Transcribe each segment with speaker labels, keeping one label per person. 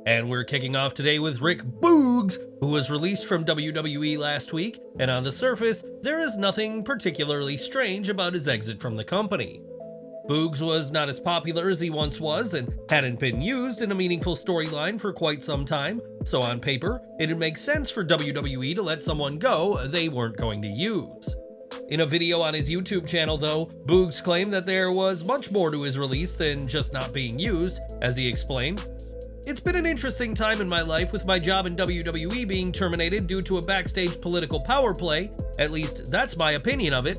Speaker 1: And we're kicking off today with Rick Boogs, who was released from WWE last week, and on the surface, there is nothing particularly strange about his exit from the company. Boogs was not as popular as he once was and hadn't been used in a meaningful storyline for quite some time, so on paper, it'd make sense for WWE to let someone go they weren't going to use. In a video on his YouTube channel though, Boogs claimed that there was much more to his release than just not being used, as he explained. "It's been an interesting time in my life with my job in WWE being terminated due to a backstage political power play, at least that's my opinion of it.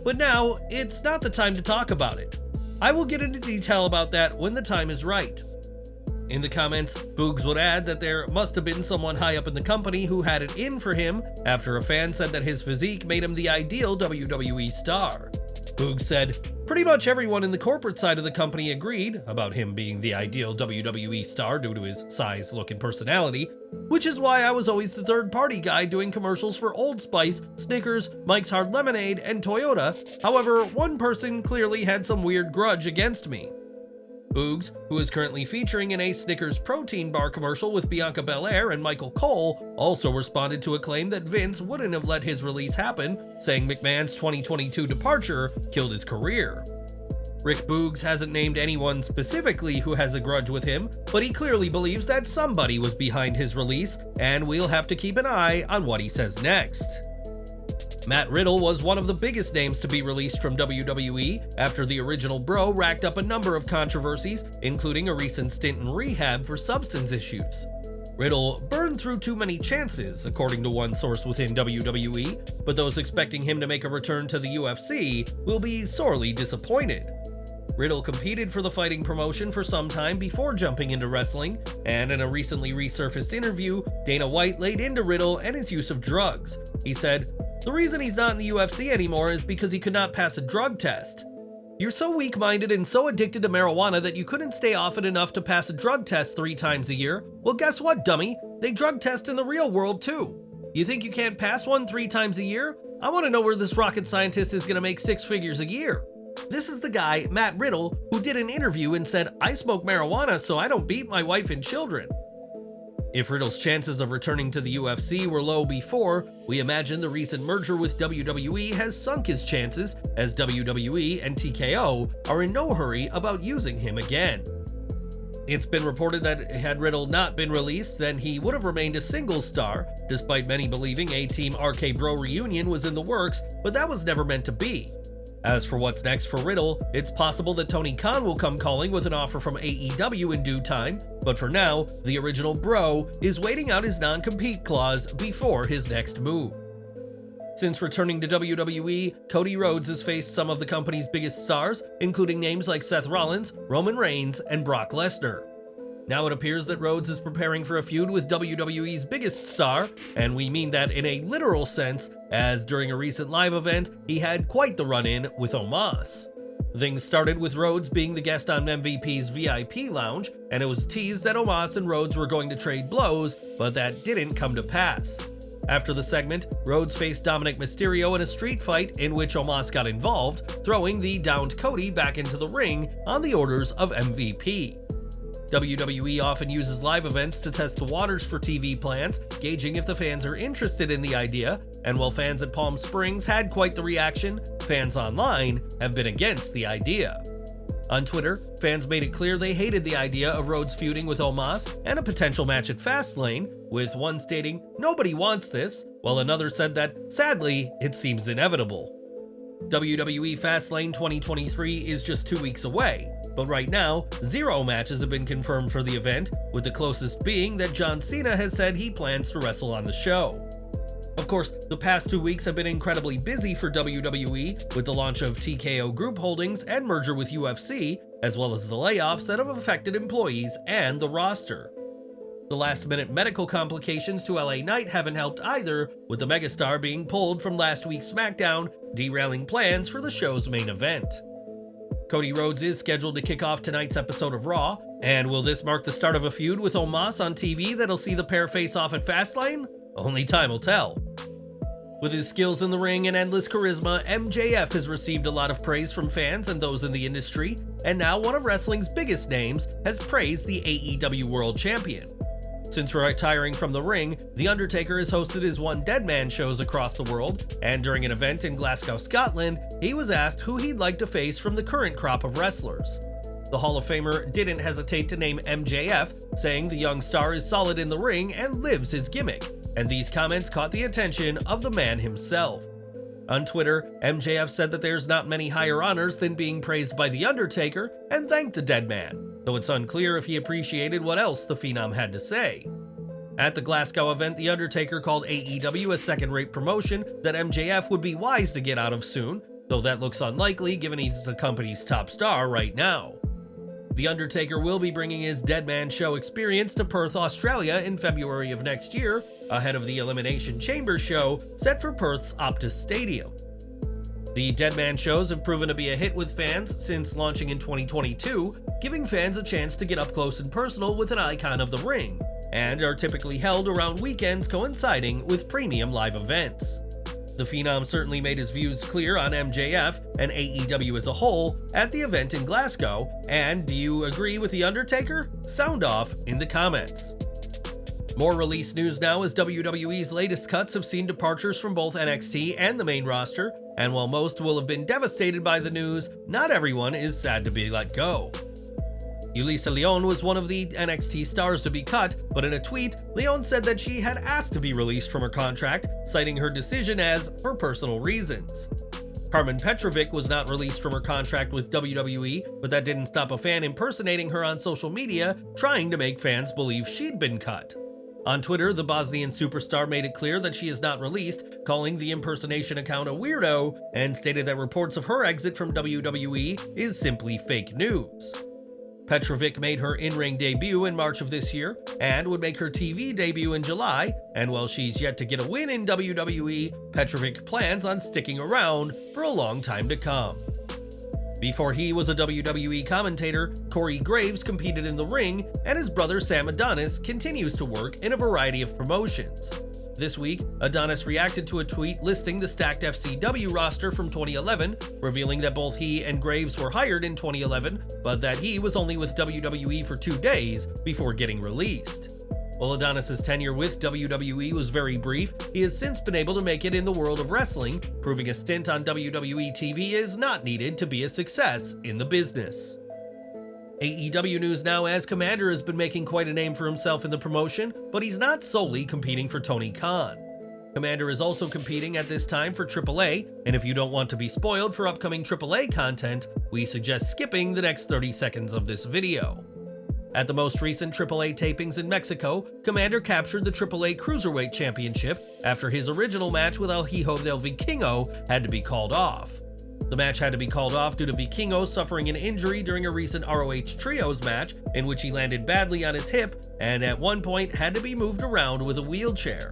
Speaker 1: But now, it's not the time to talk about it. I will get into detail about that when the time is right." In the comments, Boogs would add that there must have been someone high up in the company who had it in for him after a fan said that his physique made him the ideal WWE star. Boogs said, "Pretty much everyone in the corporate side of the company agreed about him being the ideal WWE star due to his size, look, and personality, which is why I was always the third-party guy doing commercials for Old Spice, Snickers, Mike's Hard Lemonade, and Toyota. However, one person clearly had some weird grudge against me." Boogs, who is currently featuring in a Snickers protein bar commercial with Bianca Belair and Michael Cole, also responded to a claim that Vince wouldn't have let his release happen, saying McMahon's 2022 departure killed his career. Rick Boogs hasn't named anyone specifically who has a grudge with him, but he clearly believes that somebody was behind his release, and we'll have to keep an eye on what he says next. Matt Riddle was one of the biggest names to be released from WWE after the original Bro racked up a number of controversies, including a recent stint in rehab for substance issues. Riddle burned through too many chances, according to one source within WWE, but those expecting him to make a return to the UFC will be sorely disappointed. Riddle competed for the fighting promotion for some time before jumping into wrestling, and in a recently resurfaced interview, Dana White laid into Riddle and his use of drugs. He said, "The reason he's not in the UFC anymore is because he could not pass a drug test. You're so weak-minded and so addicted to marijuana that you couldn't stay off it enough to pass a drug test 3 times a year. Well, guess what, dummy? They drug test in the real world too. You think you can't pass one 3 times a year? I want to know where this rocket scientist is going to make 6 figures a year." This is the guy, Matt Riddle, who did an interview and said, "I smoke marijuana so I don't beat my wife and children." If Riddle's chances of returning to the UFC were low before, we imagine the recent merger with WWE has sunk his chances, as WWE and TKO are in no hurry about using him again. It's been reported that had Riddle not been released, then he would have remained a singles star, despite many believing a Team RK Bro reunion was in the works, but that was never meant to be. As for what's next for Riddle, it's possible that Tony Khan will come calling with an offer from AEW in due time, but for now, the original Bro is waiting out his non-compete clause before his next move. Since returning to WWE, Cody Rhodes has faced some of the company's biggest stars, including names like Seth Rollins, Roman Reigns, and Brock Lesnar. Now it appears that Rhodes is preparing for a feud with WWE's biggest star, and we mean that in a literal sense, as during a recent live event, he had quite the run-in with Omos. Things started with Rhodes being the guest on MVP's VIP lounge, and it was teased that Omos and Rhodes were going to trade blows, but that didn't come to pass. After the segment, Rhodes faced Dominik Mysterio in a street fight in which Omos got involved, throwing the downed Cody back into the ring on the orders of MVP. WWE often uses live events to test the waters for TV plans, gauging if the fans are interested in the idea, and while fans at Palm Springs had quite the reaction, fans online have been against the idea. On Twitter, fans made it clear they hated the idea of Rhodes feuding with Omos and a potential match at Fastlane, with one stating, "Nobody wants this," while another said that, "Sadly, it seems inevitable." WWE Fastlane 2023 is just 2 weeks away, but right now, 0 matches have been confirmed for the event, with the closest being that John Cena has said he plans to wrestle on the show. Of course, the past 2 weeks have been incredibly busy for WWE, with the launch of TKO Group Holdings and merger with UFC, as well as the layoffs that have affected employees and the roster. The last-minute medical complications to LA Knight haven't helped either, with the megastar being pulled from last week's SmackDown, derailing plans for the show's main event. Cody Rhodes is scheduled to kick off tonight's episode of Raw, and will this mark the start of a feud with Omos on TV that'll see the pair face off at Fastlane? Only time will tell. With his skills in the ring and endless charisma, MJF has received a lot of praise from fans and those in the industry, and now one of wrestling's biggest names has praised the AEW World Champion. Since retiring from the ring, The Undertaker has hosted his One Dead Man shows across the world, and during an event in Glasgow, Scotland, he was asked who he'd like to face from the current crop of wrestlers. The Hall of Famer didn't hesitate to name MJF, saying the young star is solid in the ring and lives his gimmick, and these comments caught the attention of the man himself. On Twitter, MJF said that there's not many higher honors than being praised by The Undertaker, and thanked the dead man, though it's unclear if he appreciated what else the Phenom had to say. At the Glasgow event, The Undertaker called AEW a second-rate promotion that MJF would be wise to get out of soon, though that looks unlikely given he's the company's top star right now. The Undertaker will be bringing his Dead Man Show experience to Perth, Australia in February of next year, ahead of the Elimination Chamber show set for Perth's Optus Stadium. The Dead Man shows have proven to be a hit with fans since launching in 2022, giving fans a chance to get up close and personal with an icon of the ring, and are typically held around weekends coinciding with premium live events. The Phenom certainly made his views clear on MJF and AEW as a whole at the event in Glasgow, and do you agree with The Undertaker? Sound off in the comments. More release news now as WWE's latest cuts have seen departures from both NXT and the main roster, and while most will have been devastated by the news, not everyone is sad to be let go. Yulisa Leon was one of the NXT stars to be cut, but in a tweet, Leon said that she had asked to be released from her contract, citing her decision as for personal reasons. Karmen Petrovic was not released from her contract with WWE, but that didn't stop a fan impersonating her on social media, trying to make fans believe she'd been cut. On Twitter, the Bosnian superstar made it clear that she is not released, calling the impersonation account a weirdo, and stated that reports of her exit from WWE is simply fake news. Petrovic made her in-ring debut in March of this year, and would make her TV debut in July, and while she's yet to get a win in WWE, Petrovic plans on sticking around for a long time to come. Before he was a WWE commentator, Corey Graves competed in the ring, and his brother Sam Adonis continues to work in a variety of promotions. This week, Adonis reacted to a tweet listing the stacked FCW roster from 2011, revealing that both he and Graves were hired in 2011, but that he was only with WWE for 2 days before getting released. While Adonis' tenure with WWE was very brief, he has since been able to make it in the world of wrestling, proving a stint on WWE TV is not needed to be a success in the business. AEW news now as Commander has been making quite a name for himself in the promotion, but he's not solely competing for Tony Khan. Commander is also competing at this time for AAA, and if you don't want to be spoiled for upcoming AAA content, we suggest skipping the next 30 seconds of this video. At the most recent AAA tapings in Mexico, Commander captured the AAA Cruiserweight Championship after his original match with El Hijo del Vikingo had to be called off. The match had to be called off due to Vikingo suffering an injury during a recent ROH Trios match in which he landed badly on his hip and at one point had to be moved around with a wheelchair.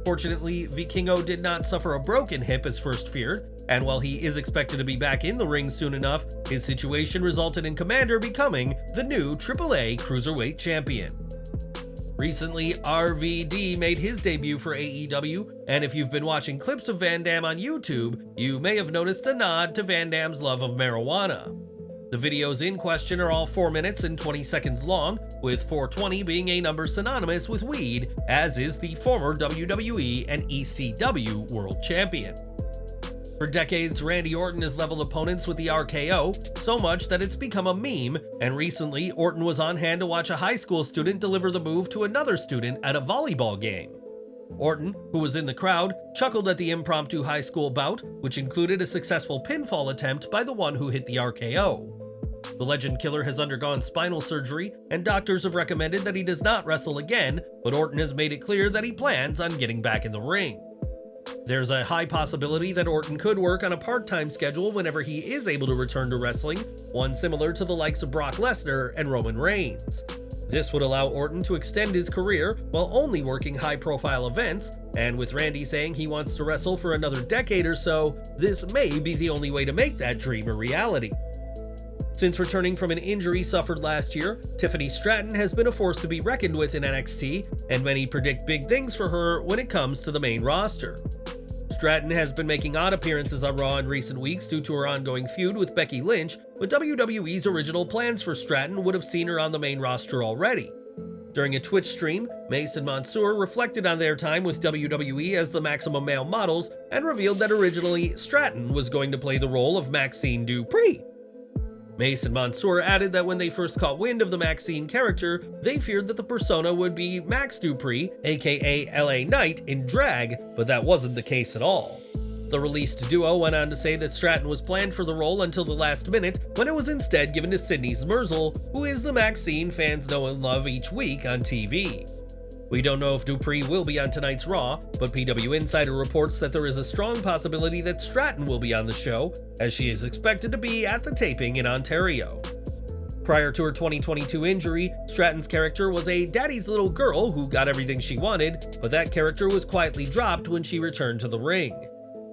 Speaker 1: Fortunately, Vikingo did not suffer a broken hip as first feared, and while he is expected to be back in the ring soon enough, his situation resulted in Commander becoming the new AAA Cruiserweight Champion. Recently, RVD made his debut for AEW, and if you've been watching clips of Van Dam on YouTube, you may have noticed a nod to Van Dam's love of marijuana. The videos in question are all 4 minutes and 20 seconds long, with 420 being a number synonymous with weed, as is the former WWE and ECW World Champion. For decades, Randy Orton has leveled opponents with the RKO, so much that it's become a meme, and recently Orton was on hand to watch a high school student deliver the move to another student at a volleyball game. Orton, who was in the crowd, chuckled at the impromptu high school bout, which included a successful pinfall attempt by the one who hit the RKO. The Legend Killer has undergone spinal surgery, and doctors have recommended that he does not wrestle again, but Orton has made it clear that he plans on getting back in the ring. There's a high possibility that Orton could work on a part-time schedule whenever he is able to return to wrestling, one similar to the likes of Brock Lesnar and Roman Reigns. This would allow Orton to extend his career while only working high-profile events, and with Randy saying he wants to wrestle for another decade or so, this may be the only way to make that dream a reality. Since returning from an injury suffered last year, Tiffany Stratton has been a force to be reckoned with in NXT, and many predict big things for her when it comes to the main roster. Stratton has been making odd appearances on Raw in recent weeks due to her ongoing feud with Becky Lynch, but WWE's original plans for Stratton would have seen her on the main roster already. During a Twitch stream, Mace and Mansoor reflected on their time with WWE as the Maximum Male Models and revealed that originally Stratton was going to play the role of Maxine Dupree. Mace and Mansoor added that when they first caught wind of the Maxine character, they feared that the persona would be Max Dupree, aka LA Knight, in drag, but that wasn't the case at all. The released duo went on to say that Stratton was planned for the role until the last minute, when it was instead given to Sydney Smerzel, who is the Maxine fans know and love each week on TV. We don't know if Dupree will be on tonight's Raw, but PW Insider reports that there is a strong possibility that Stratton will be on the show, as she is expected to be at the taping in Ontario. Prior to her 2022 injury, Stratton's character was a daddy's little girl who got everything she wanted, but that character was quietly dropped when she returned to the ring.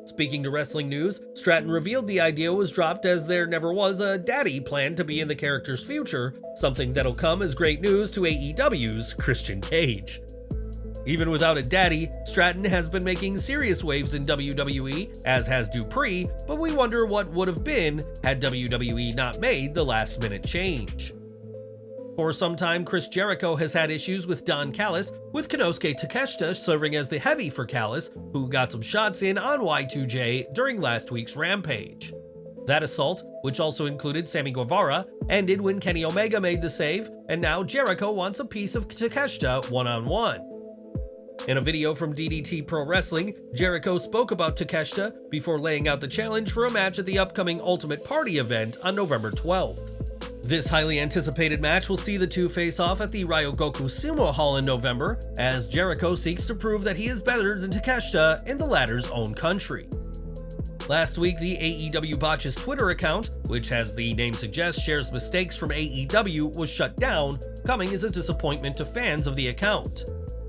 Speaker 1: Speaking to Wrestling News, Stratton revealed the idea was dropped as there never was a daddy planned to be in the character's future, something that'll come as great news to AEW's Christian Cage. Even without a daddy, Stratton has been making serious waves in WWE, as has Dupree, but we wonder what would have been had WWE not made the last-minute change. For some time, Chris Jericho has had issues with Don Callis, with Konosuke Takeshita serving as the heavy for Callis, who got some shots in on Y2J during last week's Rampage. That assault, which also included Sammy Guevara, ended when Kenny Omega made the save, and now Jericho wants a piece of Takeshita one-on-one. In a video from DDT Pro Wrestling, Jericho spoke about Takeshita before laying out the challenge for a match at the upcoming Ultimate Party event on November 12th. This highly anticipated match will see the two face off at the Ryogoku Sumo Hall in November, as Jericho seeks to prove that he is better than Takeshita in the latter's own country. Last week, the AEW Botch's Twitter account, which as the name suggests shares mistakes from AEW, was shut down, coming as a disappointment to fans of the account.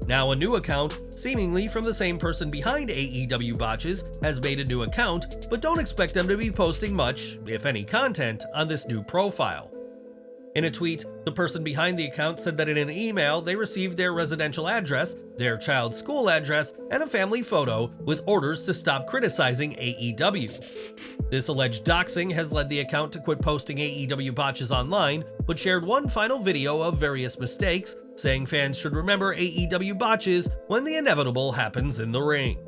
Speaker 1: Now a new account, seemingly from the same person behind AEW Botches, has made a new account, but don't expect them to be posting much, if any, content on this new profile. In a tweet, the person behind the account said that in an email they received their residential address, their child's school address, and a family photo with orders to stop criticizing AEW. This alleged doxing has led the account to quit posting AEW Botches online, but shared one final video of various mistakes, saying fans should remember AEW Botches when the inevitable happens in the ring.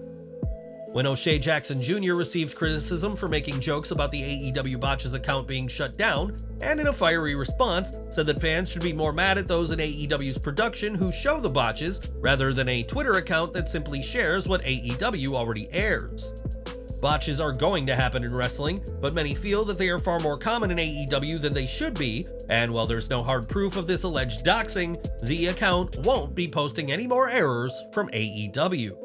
Speaker 1: When O'Shea Jackson Jr. received criticism for making jokes about the AEW Botches account being shut down, and in a fiery response, said that fans should be more mad at those in AEW's production who show the botches, rather than a Twitter account that simply shares what AEW already airs. Botches are going to happen in wrestling, but many feel that they are far more common in AEW than they should be, and while there's no hard proof of this alleged doxing, the account won't be posting any more errors from AEW.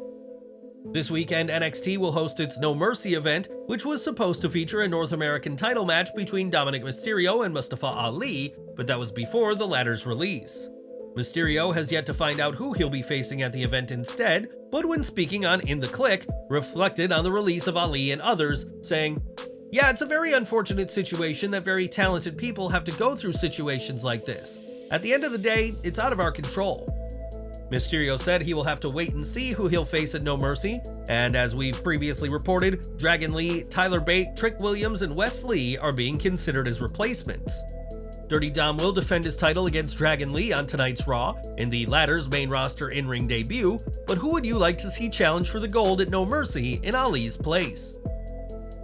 Speaker 1: This weekend, NXT will host its No Mercy event, which was supposed to feature a North American title match between Dominik Mysterio and Mustafa Ali, but that was before the latter's release. Mysterio has yet to find out who he'll be facing at the event instead, but when speaking on In the Click, reflected on the release of Ali and others, saying, "Yeah, it's a very unfortunate situation that very talented people have to go through situations like this. At the end of the day, it's out of our control." Mysterio said he will have to wait and see who he'll face at No Mercy, and as we've previously reported, Dragon Lee, Tyler Bate, Trick Williams, and Wes Lee are being considered as replacements. Dirty Dom will defend his title against Dragon Lee on tonight's Raw, in the latter's main roster in-ring debut, but who would you like to see challenge for the gold at No Mercy in Ali's place?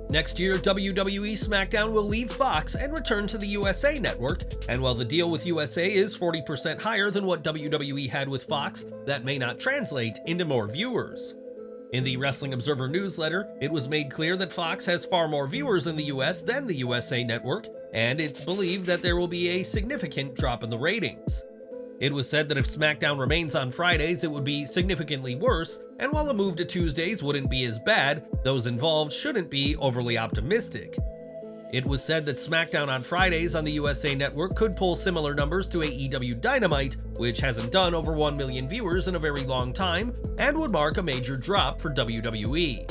Speaker 1: Next year, WWE SmackDown will leave Fox and return to the USA Network, and while the deal with USA is 40% higher than what WWE had with Fox, that may not translate into more viewers. In the Wrestling Observer newsletter, it was made clear that Fox has far more viewers in the US than the USA Network, and it's believed that there will be a significant drop in the ratings. It was said that if SmackDown remains on Fridays, it would be significantly worse, and while a move to Tuesdays wouldn't be as bad, those involved shouldn't be overly optimistic. It was said that SmackDown on Fridays on the USA Network could pull similar numbers to AEW Dynamite, which hasn't done over 1 million viewers in a very long time, and would mark a major drop for WWE.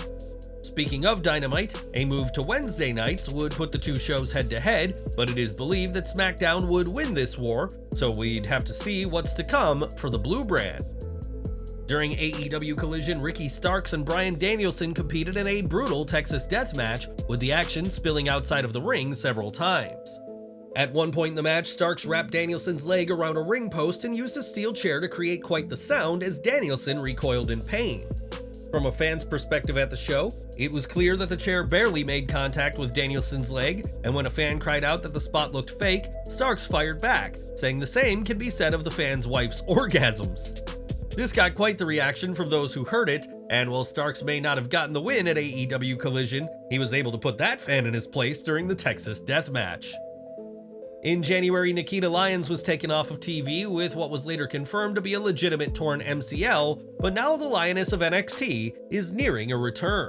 Speaker 1: Speaking of Dynamite, a move to Wednesday nights would put the two shows head-to-head, but it is believed that SmackDown would win this war, so we'd have to see what's to come for the Blue brand. During AEW Collision, Ricky Starks and Bryan Danielson competed in a brutal Texas death match, with the action spilling outside of the ring several times. At one point in the match, Starks wrapped Danielson's leg around a ring post and used a steel chair to create quite the sound as Danielson recoiled in pain. From a fan's perspective at the show, it was clear that the chair barely made contact with Danielson's leg, and when a fan cried out that the spot looked fake, Starks fired back, saying the same can be said of the fan's wife's orgasms. This got quite the reaction from those who heard it, and while Starks may not have gotten the win at AEW Collision, he was able to put that fan in his place during the Texas Death Match. In January, Nikkita Lyons was taken off of TV with what was later confirmed to be a legitimate torn MCL, but now the Lioness of NXT is nearing a return.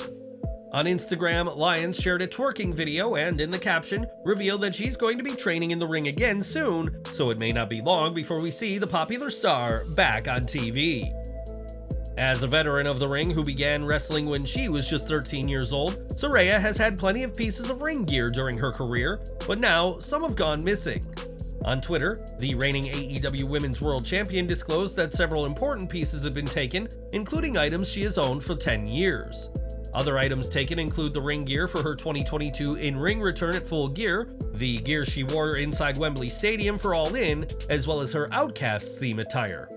Speaker 1: On Instagram, Lyons shared a twerking video and, in the caption, revealed that she's going to be training in the ring again soon, so it may not be long before we see the popular star back on TV. As a veteran of the ring who began wrestling when she was just 13 years old, Saraya has had plenty of pieces of ring gear during her career, but now some have gone missing. On Twitter, the reigning AEW Women's World Champion disclosed that several important pieces have been taken, including items she has owned for 10 years. Other items taken include the ring gear for her 2022 in-ring return at Full Gear, the gear she wore inside Wembley Stadium for All In, as well as her Outcasts theme attire.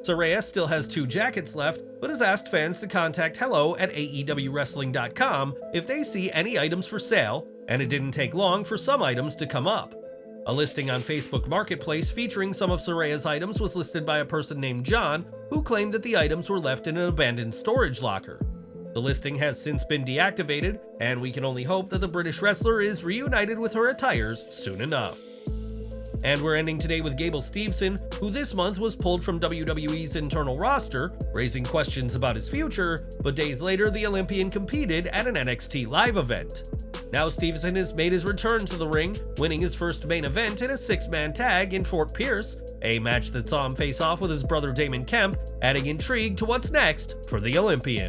Speaker 1: Saraya still has 2 jackets left, but has asked fans to contact hello@aewwrestling.com if they see any items for sale, and it didn't take long for some items to come up. A listing on Facebook Marketplace featuring some of Saraya's items was listed by a person named John, who claimed that the items were left in an abandoned storage locker. The listing has since been deactivated, and we can only hope that the British wrestler is reunited with her attires soon enough. And we're ending today with Gable Steveson, who this month was pulled from WWE's internal roster, raising questions about his future, but days later the Olympian competed at an NXT Live event. Now Steveson has made his return to the ring, winning his first main event in a 6-man tag in Fort Pierce, a match that saw him face off with his brother Damon Kemp, adding intrigue to what's next for the Olympian.